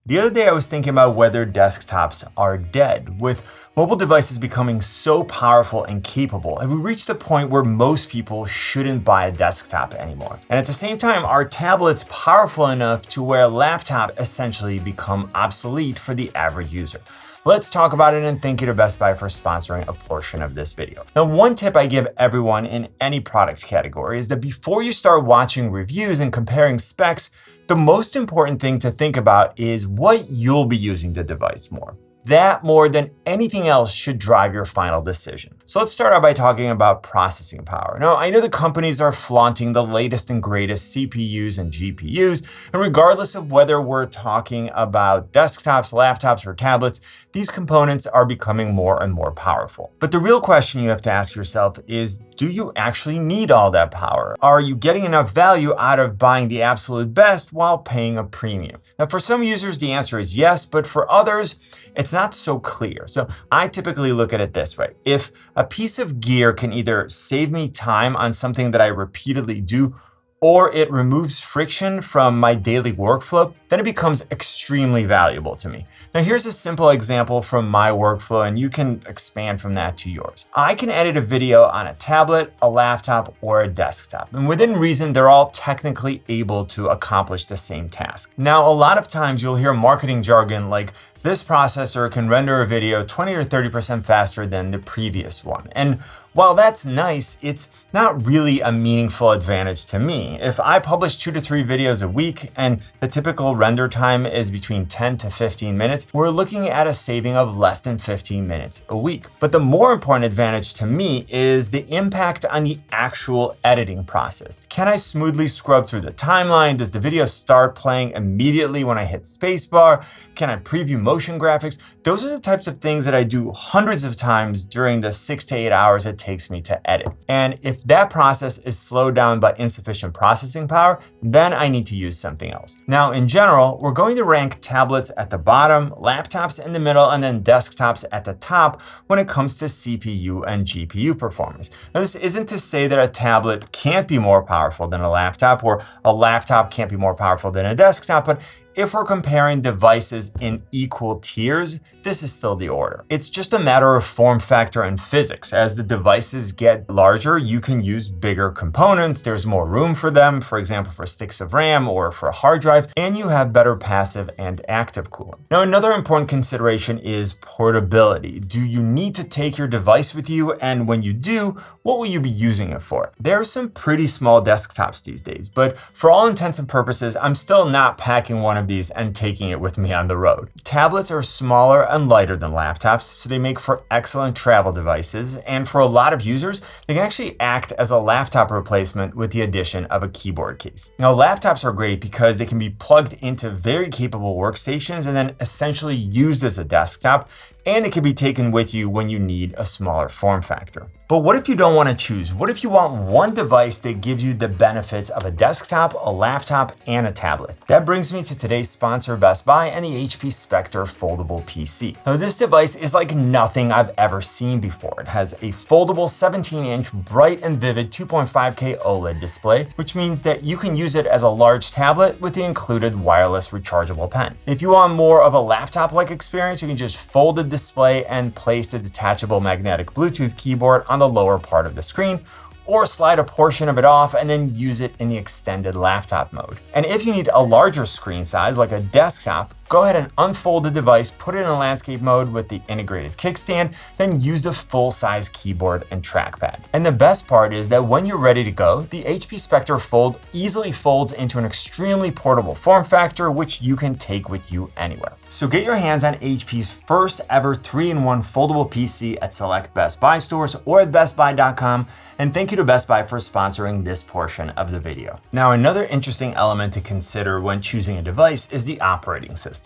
The other day I was thinking about whether desktops are dead. With mobile devices becoming so powerful and capable, have we reached the point where most people shouldn't buy a desktop anymore? And at the same time, are tablets powerful enough to where a laptop essentially become obsolete for the average user? Let's talk about it, and thank you to Best Buy for sponsoring a portion of this video. Now, one tip I give everyone in any product category is that before you start watching reviews and comparing specs, the most important thing to think about is what you'll be using the device more. That, more than anything else, should drive your final decision. So let's start out by talking about processing power. Now, I know the companies are flaunting the latest and greatest CPUs and GPUs, and regardless of whether we're talking about desktops, laptops, or tablets, these components are becoming more and more powerful. But the real question you have to ask yourself is, do you actually need all that power? Are you getting enough value out of buying the absolute best while paying a premium? Now, for some users, the answer is yes, but for others, it's not so clear. So I typically look at it this way. If a piece of gear can either save me time on something that I repeatedly do, or it removes friction from my daily workflow, then it becomes extremely valuable to me. Now, here's a simple example from my workflow, and you can expand from that to yours. I can edit a video on a tablet, a laptop, or a desktop. And within reason, they're all technically able to accomplish the same task. Now, a lot of times you'll hear marketing jargon like, this processor can render a video 20 or 30% faster than the previous one. And while that's nice, it's not really a meaningful advantage to me. If I publish 2 to 3 videos a week and the typical render time is between 10 to 15 minutes, we're looking at a saving of less than 15 minutes a week. But the more important advantage to me is the impact on the actual editing process. Can I smoothly scrub through the timeline? Does the video start playing immediately when I hit spacebar? Can I preview motion graphics? Those are the types of things that I do hundreds of times during the 6 to 8 hours it takes me to edit. And if that process is slowed down by insufficient processing power, then I need to use something else. Now, in general, we're going to rank tablets at the bottom, laptops in the middle, and then desktops at the top when it comes to CPU and GPU performance. Now, this isn't to say that a tablet can't be more powerful than a laptop, or a laptop can't be more powerful than a desktop, but if we're comparing devices in equal tiers, this is still the order. It's just a matter of form factor and physics. As the devices get larger, you can use bigger components. There's more room for them, for example, for sticks of RAM or for a hard drive, and you have better passive and active cooling. Now, another important consideration is portability. Do you need to take your device with you? And when you do, what will you be using it for? There are some pretty small desktops these days, but for all intents and purposes, I'm still not packing one of these and taking it with me on the road. Tablets are smaller and lighter than laptops, so they make for excellent travel devices, and for a lot of users, they can actually act as a laptop replacement with the addition of a keyboard case. Now, laptops are great because they can be plugged into very capable workstations and then essentially used as a desktop, and it can be taken with you when you need a smaller form factor. But what if you don't want to choose? What if you want one device that gives you the benefits of a desktop, a laptop, and a tablet? That brings me to today's sponsor, Best Buy, and the HP Spectre foldable PC. Now, this device is like nothing I've ever seen before. It has a foldable 17-inch bright and vivid 2.5K OLED display, which means that you can use it as a large tablet with the included wireless rechargeable pen. If you want more of a laptop-like experience, you can just fold the display and place the detachable magnetic Bluetooth keyboard on the lower part of the screen, or slide a portion of it off and then use it in the extended laptop mode. And if you need a larger screen size, like a desktop, go ahead and unfold the device, put it in landscape mode with the integrated kickstand, then use the full-size keyboard and trackpad. And the best part is that when you're ready to go, the HP Spectre Fold easily folds into an extremely portable form factor, which you can take with you anywhere. So get your hands on HP's first ever 3-in-1 foldable PC at select Best Buy stores or at bestbuy.com. And thank you to Best Buy for sponsoring this portion of the video. Now, another interesting element to consider when choosing a device is the operating system.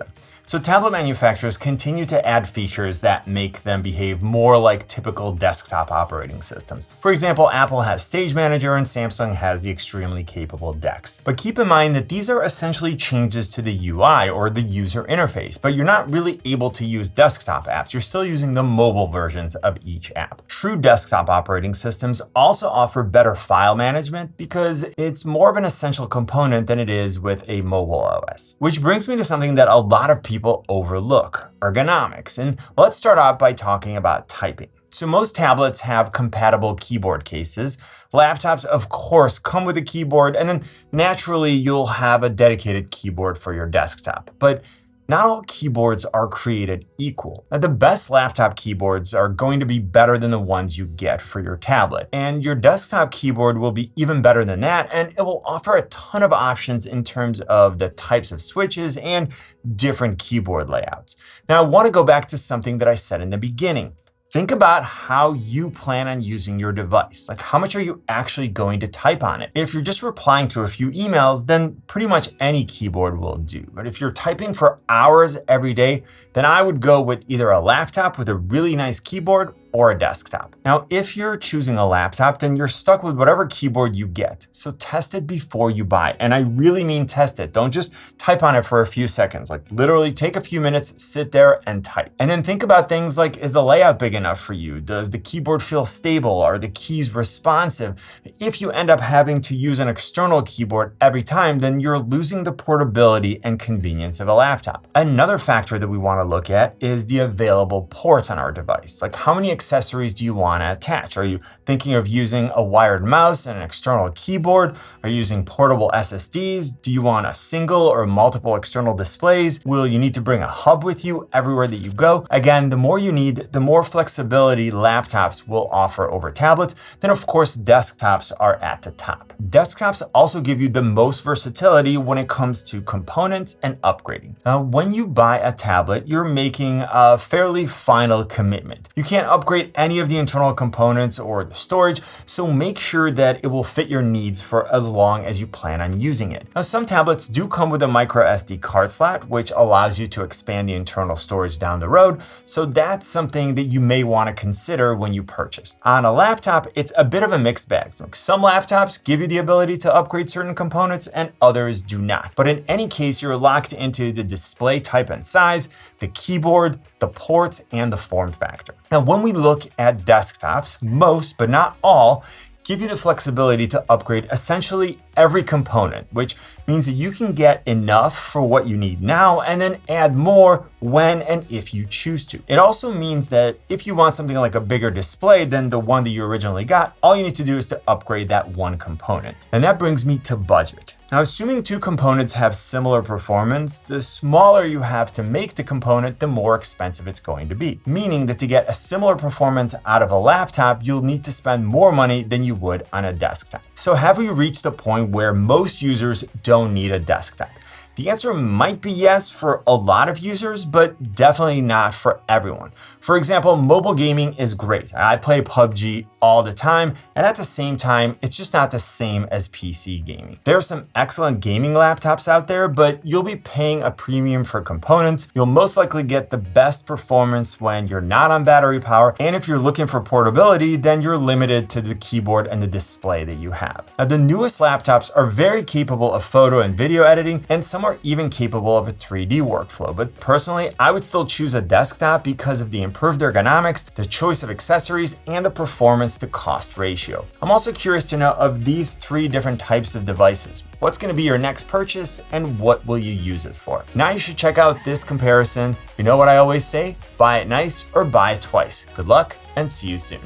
So tablet manufacturers continue to add features that make them behave more like typical desktop operating systems. For example, Apple has Stage Manager and Samsung has the extremely capable DeX. But keep in mind that these are essentially changes to the UI or the user interface, but you're not really able to use desktop apps. You're still using the mobile versions of each app. True desktop operating systems also offer better file management because it's more of an essential component than it is with a mobile OS. Which brings me to something that a lot of people overlook: ergonomics. And let's start out by talking about typing. So most tablets have compatible keyboard cases. Laptops, of course, come with a keyboard, and then naturally you'll have a dedicated keyboard for your desktop. But not all keyboards are created equal. Now, the best laptop keyboards are going to be better than the ones you get for your tablet. And your desktop keyboard will be even better than that, and it will offer a ton of options in terms of the types of switches and different keyboard layouts. Now, I want to go back to something that I said in the beginning. Think about how you plan on using your device. Like, how much are you actually going to type on it? If you're just replying to a few emails, then pretty much any keyboard will do. But if you're typing for hours every day, then I would go with either a laptop with a really nice keyboard or a desktop. Now, if you're choosing a laptop, then you're stuck with whatever keyboard you get. So test it before you buy. And I really mean test it. Don't just type on it for a few seconds. Like, literally take a few minutes, sit there and type. And then think about things like, is the layout big enough for you? Does the keyboard feel stable? Are the keys responsive? If you end up having to use an external keyboard every time, then you're losing the portability and convenience of a laptop. Another factor that we want to look at is the available ports on our device. Like, how many accessories do you want to attach? Are you thinking of using a wired mouse and an external keyboard? Are you using portable SSDs? Do you want a single or multiple external displays? Will you need to bring a hub with you everywhere that you go? Again, the more you need, the more flexibility laptops will offer over tablets. Then of course, desktops are at the top. Desktops also give you the most versatility when it comes to components and upgrading. Now, when you buy a tablet, you're making a fairly final commitment. You can't upgrade any of the internal components or the storage, so make sure that it will fit your needs for as long as you plan on using it. Now, some tablets do come with a micro SD card slot, which allows you to expand the internal storage down the road, so that's something that you may want to consider when you purchase. On a laptop, it's a bit of a mixed bag. Some laptops give you the ability to upgrade certain components and others do not. But in any case, you're locked into the display type and size, the keyboard, the ports, and the form factor. Now, when we look at desktops, most, but not all, give you the flexibility to upgrade essentially every component, which means that you can get enough for what you need now and then add more when and if you choose to. It also means that if you want something like a bigger display than the one that you originally got, all you need to do is to upgrade that one component. And that brings me to budget. Now, assuming two components have similar performance, the smaller you have to make the component, the more expensive it's going to be. Meaning that to get a similar performance out of a laptop, you'll need to spend more money than you would on a desktop. So have we reached a point where most users don't need a desktop? The answer might be yes for a lot of users, but definitely not for everyone. For example, mobile gaming is great. I play PUBG all the time, and at the same time, it's just not the same as PC gaming. There are some excellent gaming laptops out there, but you'll be paying a premium for components. You'll most likely get the best performance when you're not on battery power, and if you're looking for portability, then you're limited to the keyboard and the display that you have. Now, the newest laptops are very capable of photo and video editing, and some are even capable of a 3D workflow. But personally, I would still choose a desktop because of the improved ergonomics, the choice of accessories, and the performance to cost ratio. I'm also curious to know, of these three different types of devices, what's going to be your next purchase and what will you use it for? Now you should check out this comparison. You know what I always say? Buy it nice or buy it twice. Good luck and see you soon.